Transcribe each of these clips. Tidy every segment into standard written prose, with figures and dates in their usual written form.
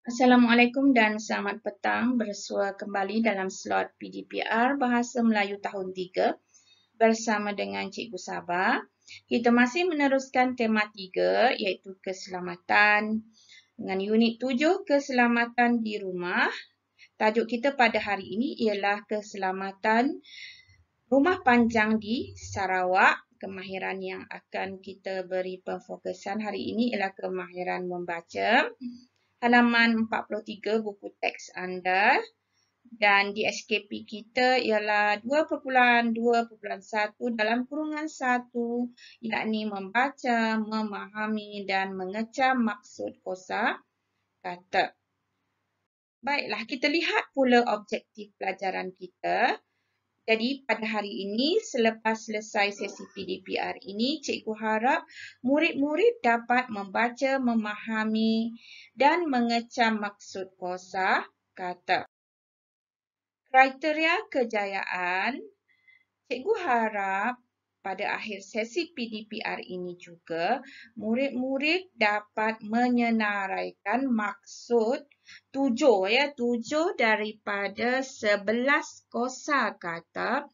Assalamualaikum dan selamat petang. Bersua kembali dalam slot PDPR Bahasa Melayu tahun 3 bersama dengan Cikgu Sabah. Kita masih meneruskan tema 3 iaitu keselamatan dengan unit 7 keselamatan di rumah. Tajuk kita pada hari ini ialah keselamatan rumah panjang di Sarawak. Kemahiran yang akan kita beri perfokusan hari ini ialah kemahiran membaca. Halaman 43 buku teks anda dan di SKP kita ialah 2.2.1 dalam kurungan 1 yakni membaca, memahami dan mengecam maksud kosa kata. Baiklah, kita lihat pula objektif pelajaran kita. Jadi pada hari ini selepas selesai sesi PDPR ini, cikgu harap murid-murid dapat membaca, memahami dan mengecam maksud kosa kata. Kriteria kejayaan, cikgu harap pada akhir sesi PDPR ini juga murid-murid dapat menyenaraikan maksud 7 daripada 11 kosakata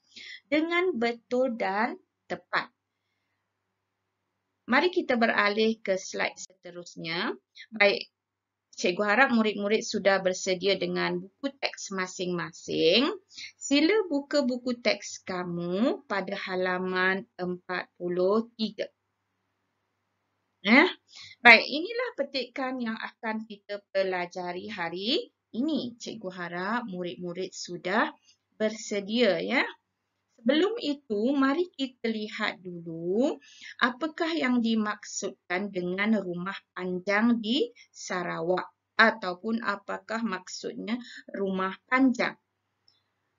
dengan betul dan tepat. Mari kita beralih ke slide seterusnya. Baik, cikgu harap murid-murid sudah bersedia dengan buku teks masing-masing. Sila buka buku teks kamu pada halaman 43. Baik, inilah petikan yang akan kita pelajari hari ini. Cikgu harap murid-murid sudah bersedia ya. Sebelum itu, mari kita lihat dulu apakah yang dimaksudkan dengan rumah panjang di Sarawak ataupun apakah maksudnya rumah panjang.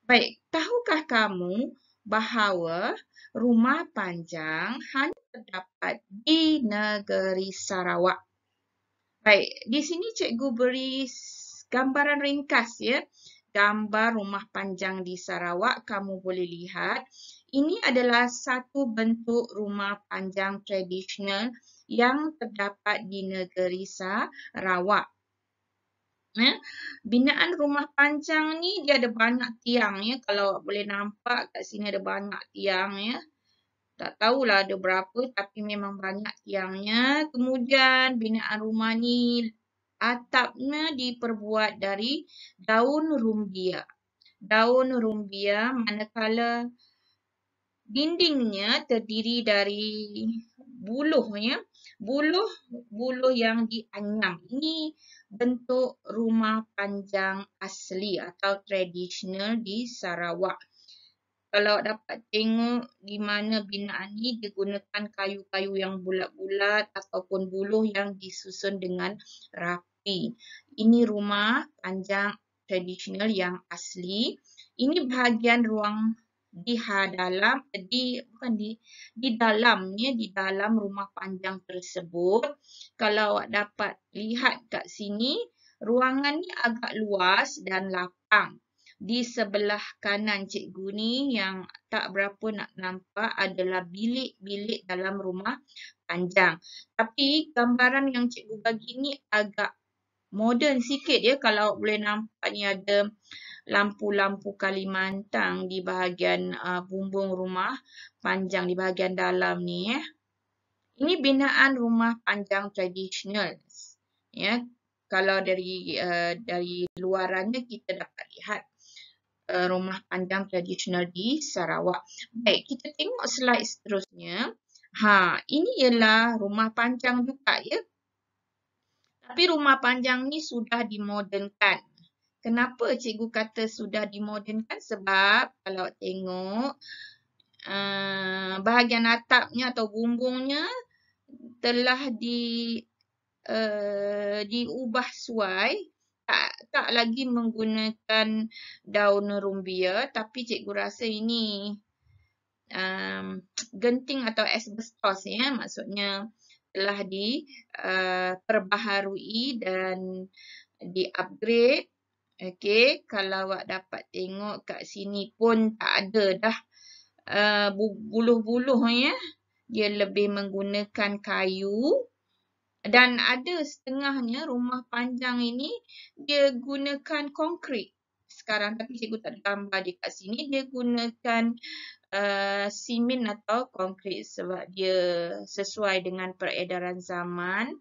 Baik, tahukah kamu bahawa rumah panjang hanya terdapat di negeri Sarawak? Baik, di sini cikgu beri gambaran ringkas ya. Gambar rumah panjang di Sarawak, kamu boleh lihat. Ini adalah satu bentuk rumah panjang tradisional yang terdapat di negeri Sarawak. Binaan rumah panjang ni dia ada banyak tiang ya. Kalau boleh nampak kat sini ada banyak tiang ya. Tak tahulah ada berapa tapi memang banyak tiangnya. Kemudian binaan rumah ni atapnya diperbuat dari daun rumbia. Daun rumbia manakala dindingnya terdiri dari buluhnya. Buluh yang dianyam. Ini bentuk rumah panjang asli atau tradisional di Sarawak. Kalau dapat tengok di mana binaan ni digunakan kayu-kayu yang bulat-bulat ataupun buluh yang disusun dengan rapi. Ini rumah panjang tradisional yang asli. Ini bahagian ruang di dalam rumah panjang tersebut. Kalau awak dapat lihat kat sini, ruangan ni agak luas dan lapang. Di sebelah kanan cikgu ni yang tak berapa nak nampak adalah bilik-bilik dalam rumah panjang. Tapi gambaran yang cikgu bagi ni agak moden sikit ya. Kalau boleh nampak ni ada lampu-lampu Kalimantan di bahagian bumbung rumah panjang di bahagian dalam ni ya. Ini binaan rumah panjang tradisional. Ya. Kalau dari luarannya kita dapat lihat rumah panjang tradisional di Sarawak. Baik, kita tengok slide seterusnya. Ini ialah rumah panjang juga ya. Tapi rumah panjang ni sudah dimodernkan. Kenapa cikgu kata sudah dimodernkan? Sebab kalau tengok bahagian atapnya atau bumbungnya telah diubah suai. Tak lagi menggunakan daun rumbia, tapi cikgu rasa ini genting atau asbestos ya, maksudnya telah diperbaharui dan di-upgrade. Okey, kalau awak dapat tengok kat sini pun tak ada dah buluh-buluh ya. Dia lebih menggunakan kayu Dan ada setengahnya rumah panjang ini dia gunakan konkrit sekarang, tapi cikgu tak ada gambar dia kat sini. Dia gunakan simen atau konkrit sebab dia sesuai dengan peredaran zaman.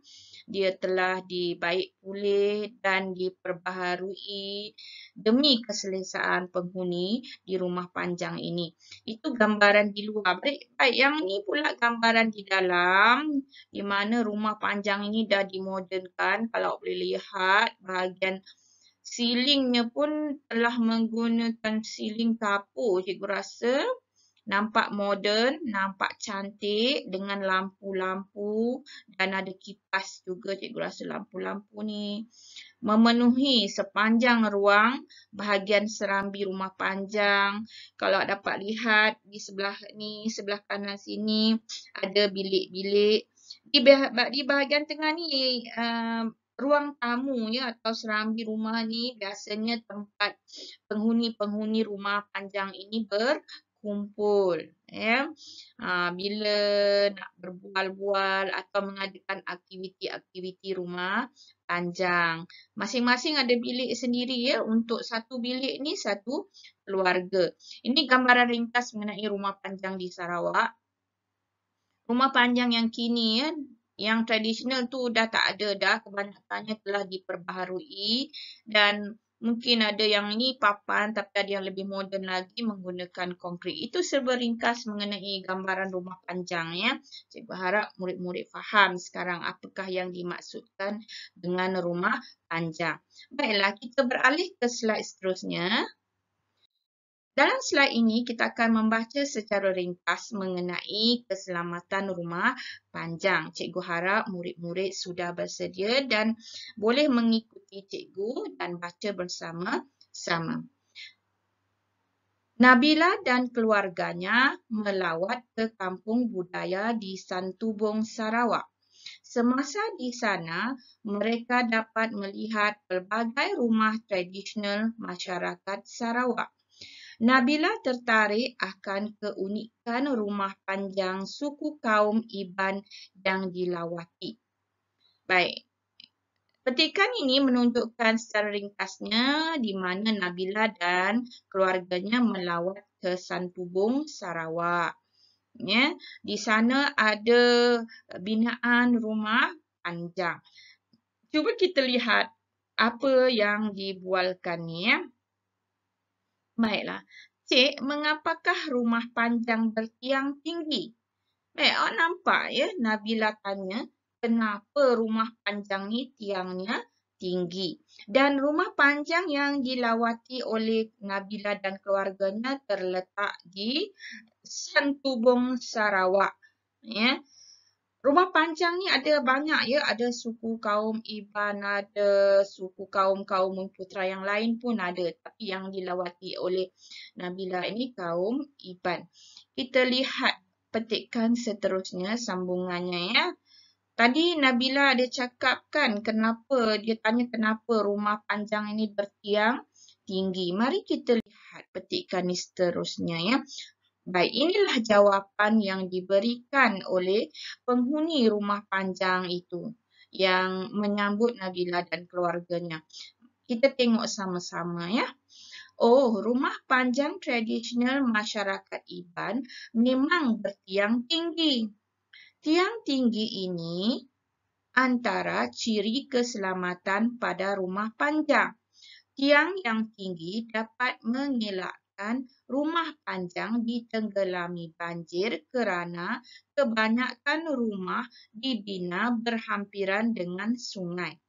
Dia telah dibaik pulih dan diperbaharui demi keselesaan penghuni di rumah panjang ini. Itu gambaran di luar. Baik, yang ini pula gambaran di dalam, di mana rumah panjang ini dah dimodernkan. Kalau boleh lihat, bahagian silingnya pun telah menggunakan siling kapur, cikgu rasa. Nampak moden, nampak cantik dengan lampu-lampu dan ada kipas juga, cikgu rasa lampu-lampu ni memenuhi sepanjang ruang bahagian serambi rumah panjang. Kalau dapat lihat di sebelah ni, sebelah kanan sini ada bilik-bilik. Di bahagian tengah ni ruang tamu ya atau serambi rumah ni biasanya tempat penghuni-penghuni rumah panjang ini berkumpul ya. Bila nak berbual-bual atau mengadakan aktiviti-aktiviti rumah panjang. Masing-masing ada bilik sendiri ya. Untuk satu bilik ni satu keluarga. Ini gambaran ringkas mengenai rumah panjang di Sarawak. Rumah panjang yang kini ya, yang tradisional tu dah tak ada dah, kebanyakannya telah diperbaharui dan mungkin ada yang ini papan tapi ada yang lebih moden lagi menggunakan konkrit. Itu serba ringkas mengenai gambaran rumah panjang ya. Cikgu harap murid-murid faham sekarang apakah yang dimaksudkan dengan rumah panjang. Baiklah, kita beralih ke slide seterusnya. Dalam slide ini, kita akan membaca secara ringkas mengenai keselamatan rumah panjang. Cikgu harap murid-murid sudah bersedia dan boleh mengikuti cikgu dan baca bersama-sama. Nabila dan keluarganya melawat ke kampung budaya di Santubong, Sarawak. Semasa di sana, mereka dapat melihat pelbagai rumah tradisional masyarakat Sarawak. Nabila tertarik akan keunikan rumah panjang suku kaum Iban yang dilawati. Baik, petikan ini menunjukkan secara ringkasnya di mana Nabila dan keluarganya melawat ke Santubong, Sarawak. Ya, di sana ada binaan rumah panjang. Cuba kita lihat apa yang dibualkan ni ya. Baiklah. Cik, mengapakah rumah panjang bertiang tinggi? Baik, awak nampak ya, Nabila tanya, kenapa rumah panjang ni tiangnya tinggi? Dan rumah panjang yang dilawati oleh Nabila dan keluarganya terletak di Santubong, Sarawak. Ya. Rumah panjang ni ada banyak ya, ada suku kaum Iban, ada suku kaum-kaum Memputera yang lain pun ada. Tapi yang dilawati oleh Nabila ini kaum Iban. Kita lihat petikan seterusnya sambungannya ya. Tadi Nabila ada cakapkan kenapa, dia tanya kenapa rumah panjang ini bertiang tinggi. Mari kita lihat petikan ini seterusnya ya. Baik, inilah jawapan yang diberikan oleh penghuni rumah panjang itu yang menyambut Nabila dan keluarganya. Kita tengok sama-sama ya. Oh, rumah panjang tradisional masyarakat Iban memang bertiang tinggi. Tiang tinggi ini antara ciri keselamatan pada rumah panjang. Tiang yang tinggi dapat mengelakkan rumah panjang ditenggelami banjir kerana kebanyakan rumah dibina berhampiran dengan sungai.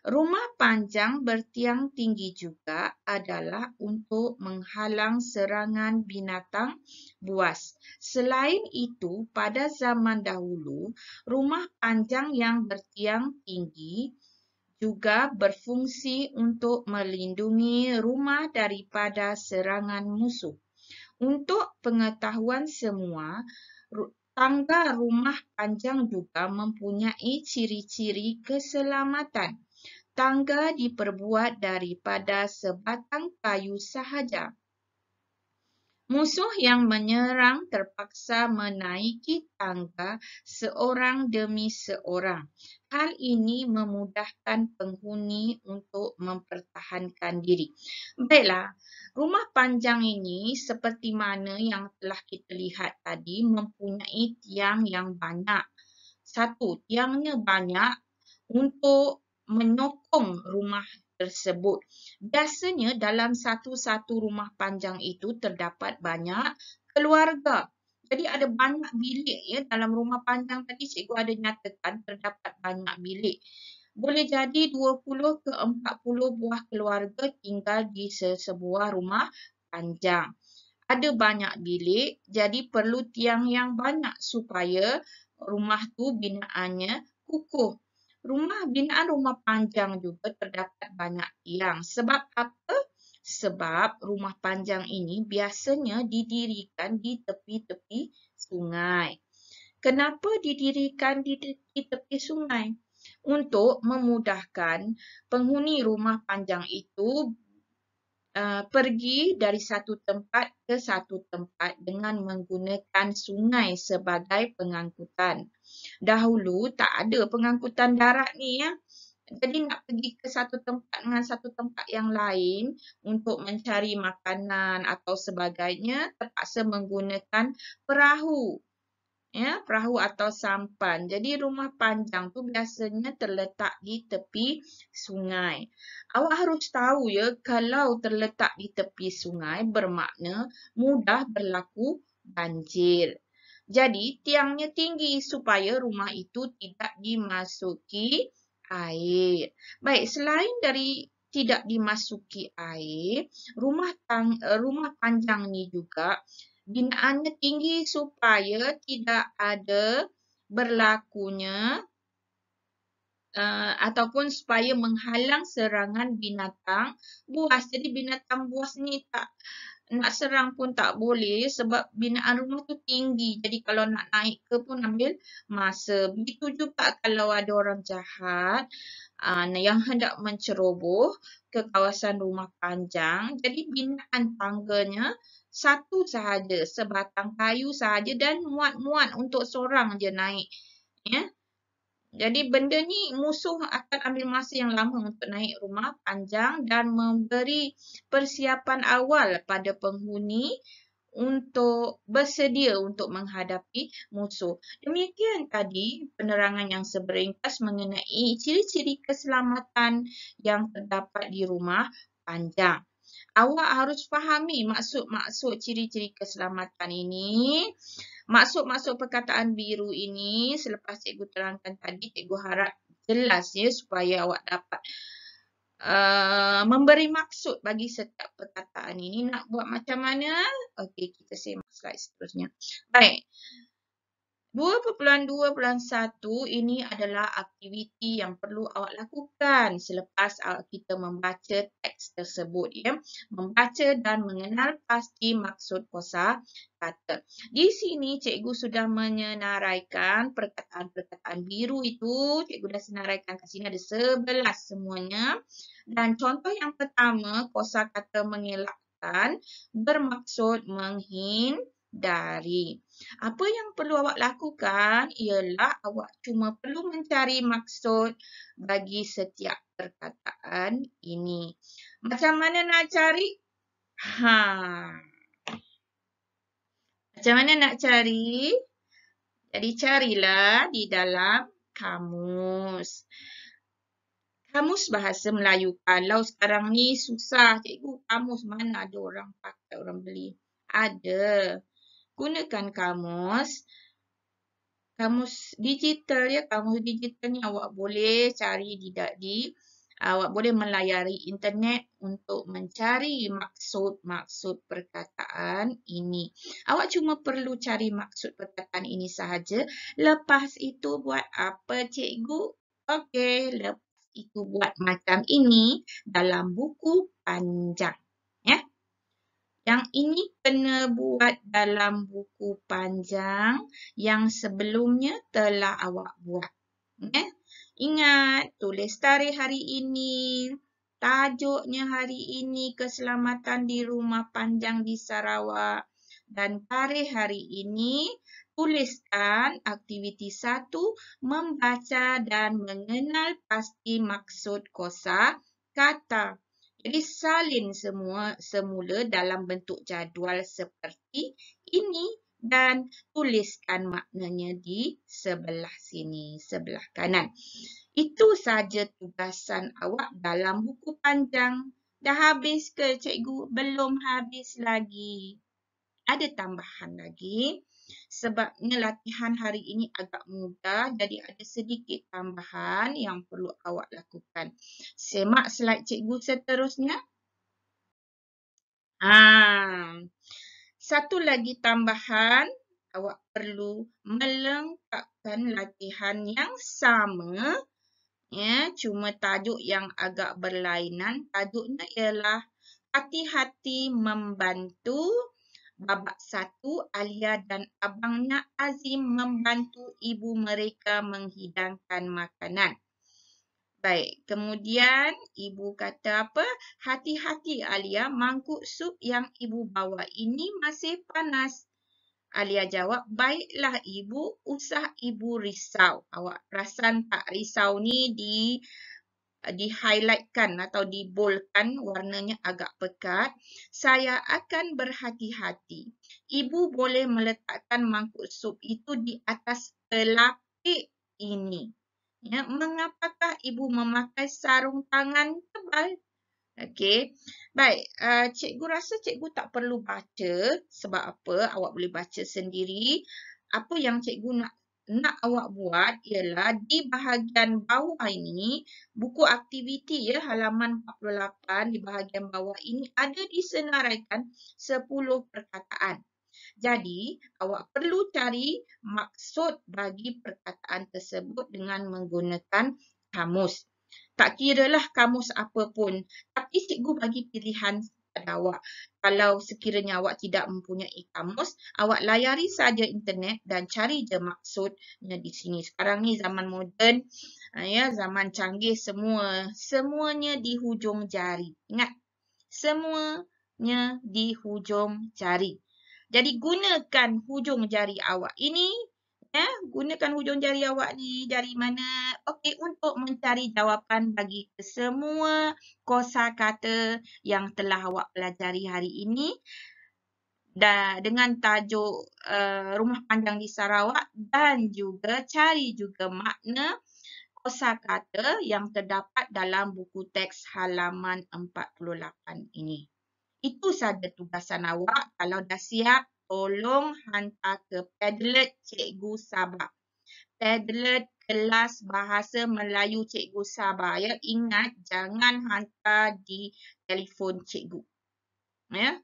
Rumah panjang bertiang tinggi juga adalah untuk menghalang serangan binatang buas. Selain itu, pada zaman dahulu, rumah panjang yang bertiang tinggi juga berfungsi untuk melindungi rumah daripada serangan musuh. Untuk pengetahuan semua, tangga rumah panjang juga mempunyai ciri-ciri keselamatan. Tangga diperbuat daripada sebatang kayu sahaja. Musuh yang menyerang terpaksa menaiki tangga seorang demi seorang. Hal ini memudahkan penghuni untuk mempertahankan diri. Baiklah, rumah panjang ini seperti mana yang telah kita lihat tadi mempunyai tiang yang banyak. Satu, tiangnya banyak untuk menyokong rumah tersebut. Biasanya dalam satu-satu rumah panjang itu terdapat banyak keluarga. Jadi ada banyak bilik ya dalam rumah panjang tadi cikgu ada nyatakan terdapat banyak bilik. Boleh jadi 20 ke 40 buah keluarga tinggal di sebuah rumah panjang. Ada banyak bilik, jadi perlu tiang yang banyak supaya rumah tu binaannya kukuh. Binaan rumah panjang juga terdapat banyak tiang. Sebab apa? Sebab rumah panjang ini biasanya didirikan di tepi-tepi sungai. Kenapa didirikan di tepi sungai? Untuk memudahkan penghuni rumah panjang itu pergi dari satu tempat ke satu tempat dengan menggunakan sungai sebagai pengangkutan. Dahulu tak ada pengangkutan darat ni ya. Jadi nak pergi ke satu tempat dengan satu tempat yang lain untuk mencari makanan atau sebagainya terpaksa menggunakan perahu. Ya, perahu atau sampan. Jadi rumah panjang tu biasanya terletak di tepi sungai. Awak harus tahu ya, kalau terletak di tepi sungai bermakna mudah berlaku banjir. Jadi tiangnya tinggi supaya rumah itu tidak dimasuki air. Baik, selain dari tidak dimasuki air, rumah panjang ni juga binaannya tinggi supaya tidak ada berlakunya ataupun supaya menghalang serangan binatang buas. Jadi binatang buas ni tak nak serang pun tak boleh sebab binaan rumah tu tinggi. Jadi kalau nak naik ke pun ambil masa. Begitu juga kalau ada orang jahat yang hendak menceroboh ke kawasan rumah panjang. Jadi binaan tangganya satu sahaja, sebatang kayu sahaja dan muat-muat untuk seorang je naik. Ya. Jadi benda ni musuh akan ambil masa yang lama untuk naik rumah panjang dan memberi persiapan awal pada penghuni untuk bersedia untuk menghadapi musuh. Demikian tadi penerangan yang seberingkas mengenai ciri-ciri keselamatan yang terdapat di rumah panjang. Awak harus fahami maksud-maksud ciri-ciri keselamatan ini. Maksud-maksud perkataan biru ini selepas cikgu terangkan tadi, cikgu harap jelas ya supaya awak dapat memberi maksud bagi setiap perkataan ini. Nak buat macam mana? Okey, kita semak slide seterusnya. Baik. 2.2.1 ini adalah aktiviti yang perlu awak lakukan selepas kita membaca teks tersebut ya. Membaca dan mengenal pasti maksud kosa kata. Di sini cikgu sudah menyenaraikan perkataan-perkataan biru itu. Cikgu dah senaraikan kat sini ada 11 semuanya. Dan contoh yang pertama, kosa kata mengelakkan bermaksud menghindari. Apa yang perlu awak lakukan ialah awak cuma perlu mencari maksud bagi setiap perkataan ini. Macam mana nak cari? Macam mana nak cari? Jadi carilah di dalam kamus. Kamus bahasa Melayu. Kalau sekarang ni susah, cikgu kamus mana ada orang pakai, orang beli? Ada. Gunakan kamus digital ya. Kamus digital ni awak boleh cari awak boleh melayari internet untuk mencari maksud-maksud perkataan ini. Awak cuma perlu cari maksud perkataan ini sahaja. Lepas itu buat apa cikgu? Okey, lepas itu buat macam ini dalam buku panjang. Ya. Yang ini kena buat dalam buku panjang yang sebelumnya telah awak buat. Okay? Ingat, tulis tarikh hari ini. Tajuknya hari ini, keselamatan di rumah panjang di Sarawak. dan tarikh hari ini. Tuliskan aktiviti 1, membaca dan mengenal pasti maksud kosa kata. Jadi salin semula dalam bentuk jadual seperti ini dan tuliskan maknanya di sebelah sini, sebelah kanan. Itu saja tugasan awak dalam buku panjang. Dah habis ke cikgu? Belum habis lagi. Ada tambahan lagi. Sebabnya latihan hari ini agak mudah, jadi ada sedikit tambahan yang perlu awak lakukan. Semak slide cikgu seterusnya. Satu lagi tambahan, awak perlu melengkapkan latihan yang sama. Ya, cuma tajuk yang agak berlainan. Tajuknya ialah hati-hati membantu. Babak 1, Alia dan abangnya Azim membantu ibu mereka menghidangkan makanan. Baik, kemudian ibu kata apa? Hati-hati Alia, mangkuk sup yang ibu bawa ini masih panas. Alia jawab, baiklah ibu, usah ibu risau. Awak perasan tak risau ni di-highlightkan atau di-boldkan, warnanya agak pekat. Saya akan berhati-hati. Ibu boleh meletakkan mangkuk sup itu di atas pelapik ini. Ya, mengapakah ibu memakai sarung tangan tebal? Okey. Baik, cikgu rasa cikgu tak perlu baca. Sebab apa? Awak boleh baca sendiri. Apa yang cikgu nak awak buat ialah di bahagian bawah ini, buku aktiviti ya, halaman 48 di bahagian bawah ini ada disenaraikan 10 perkataan. Jadi, awak perlu cari maksud bagi perkataan tersebut dengan menggunakan kamus. Tak kiralah kamus apa pun, tapi cikgu bagi pilihan pada awak. Kalau sekiranya awak tidak mempunyai kamus, awak layari saja internet dan cari je maksudnya di sini. Sekarang ni zaman moden, ya, zaman canggih, semuanya di hujung jari. Ingat, semuanya di hujung jari. Jadi gunakan hujung jari awak ini, ya, gunakan hujung jari awak ni dari mana? Okey, untuk mencari jawapan bagi semua kosakata yang telah awak pelajari hari ini dengan tajuk Rumah Panjang di Sarawak, dan juga cari juga makna kosakata yang terdapat dalam buku teks halaman 48 ini. Itu saja tugasan awak. Kalau dah siap, tolong hantar ke Padlet Cikgu Sabah. Padlet kelas bahasa Melayu Cikgu Sabah. Ya, ingat jangan hantar di telefon cikgu. Ya.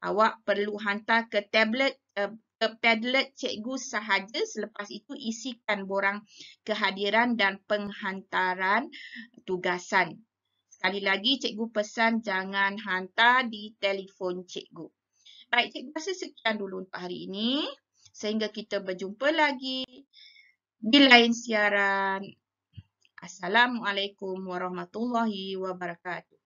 Awak perlu hantar ke Padlet Cikgu sahaja. Selepas itu isikan borang kehadiran dan penghantaran tugasan. Sekali lagi, cikgu pesan jangan hantar di telefon cikgu. Baik, cikgu rasa sekian dulu untuk hari ini. Sehingga kita berjumpa lagi di lain siaran. Assalamualaikum warahmatullahi wabarakatuh.